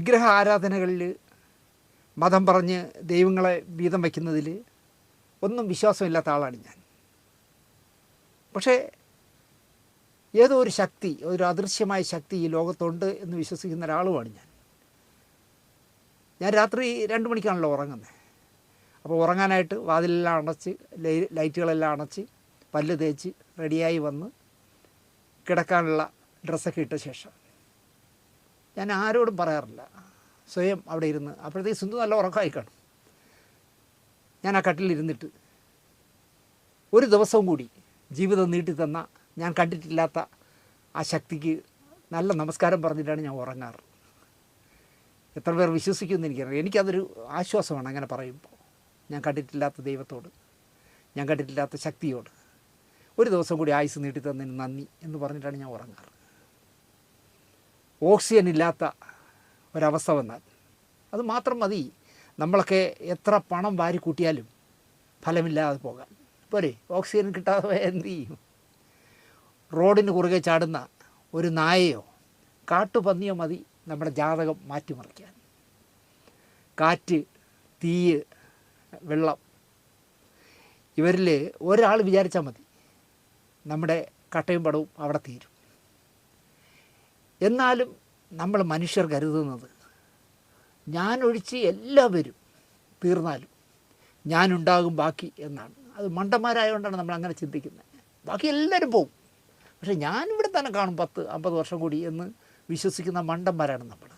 വിഗ്രഹ ആരാധനകളിൽ മതം പറഞ്ഞ് ദൈവങ്ങളെ വീതം വയ്ക്കുന്നതിൽ ഒന്നും വിശ്വാസമില്ലാത്ത ആളാണ് ഞാൻ. പക്ഷേ ഏതോ ഒരു ശക്തി, ഒരു അദൃശ്യമായ ശക്തി ഈ ലോകത്തുണ്ട് എന്ന് വിശ്വസിക്കുന്ന ഒരാളുമാണ് ഞാൻ. രാത്രി 2 മണിക്കാണല്ലോ ഉറങ്ങുന്നത്. അപ്പോൾ ഉറങ്ങാനായിട്ട് വാതിലെല്ലാം അടച്ച്, ലൈറ്റുകളെല്ലാം അടച്ച്, പല്ല് തേച്ച് റെഡിയായി വന്ന് കിടക്കാനുള്ള ഡ്രസ്സൊക്കെ ഇട്ട ശേഷം ഞാൻ ആരോടും പറയാറില്ല, സ്വയം അവിടെ ഇരുന്ന്. അപ്പോഴത്തേക്ക് സിന്ധു നല്ല ഉറക്കമായി കാണും. ഞാൻ ആ കട്ടിലിരുന്നിട്ട് ഒരു ദിവസവും കൂടി ജീവിതം നീട്ടിത്തന്ന ഞാൻ കണ്ടിട്ടില്ലാത്ത ആ ശക്തിക്ക് നല്ല നമസ്കാരം പറഞ്ഞിട്ടാണ് ഞാൻ ഉറങ്ങാറ്. എത്ര പേർ വിശ്വസിക്കുമെന്ന് എനിക്കറിയാം. എനിക്കതൊരു ആശ്വാസമാണ് അങ്ങനെ പറയുമ്പോൾ. ഞാൻ കണ്ടിട്ടില്ലാത്ത ദൈവത്തോട്, ഞാൻ കണ്ടിട്ടില്ലാത്ത ശക്തിയോട് ഒരു ദിവസം കൂടി ആയുസ് നീട്ടിത്തന്നതിന് നന്ദി എന്ന് പറഞ്ഞിട്ടാണ് ഞാൻ ഉറങ്ങാറ്. ഓക്സിജൻ ഇല്ലാത്ത ഒരവസ്ഥ വന്നാൽ അത് മാത്രം മതി നമ്മളൊക്കെ എത്ര പണം വാരി കൂട്ടിയാലും ഫലമില്ലാതെ പോകാൻ. പോരെ, ഓക്സിജൻ കിട്ടാതെ എന്ത് ചെയ്യും? റോഡിന് കുറുകെ ചാടുന്ന ഒരു നായയോ കാട്ടുപന്നിയോ മതി നമ്മുടെ ജാതകം മാറ്റിമറിക്കാൻ. കാറ്റ്, തീയ്, വെള്ളം, ഇവരിൽ ഒരാൾ വിചാരിച്ചാൽ മതി നമ്മുടെ കട്ടയും പടവും അവിടെ തീരും. എന്നാലും നമ്മൾ മനുഷ്യർ കരുതുന്നത് ഞാനൊഴിച്ച് എല്ലാവരും തീർന്നാലും ഞാനുണ്ടാകും ബാക്കി എന്നാണ്. അത് മണ്ടന്മാരായതുകൊണ്ടാണ് നമ്മൾ അങ്ങനെ ചിന്തിക്കുന്നത്. ബാക്കി എല്ലാവരും പോകും, പക്ഷേ ഞാനിവിടെ തന്നെ കാണും 10-50 വർഷം കൂടി എന്ന് വിശ്വസിക്കുന്ന മണ്ടന്മാരാണ് നമ്മൾ.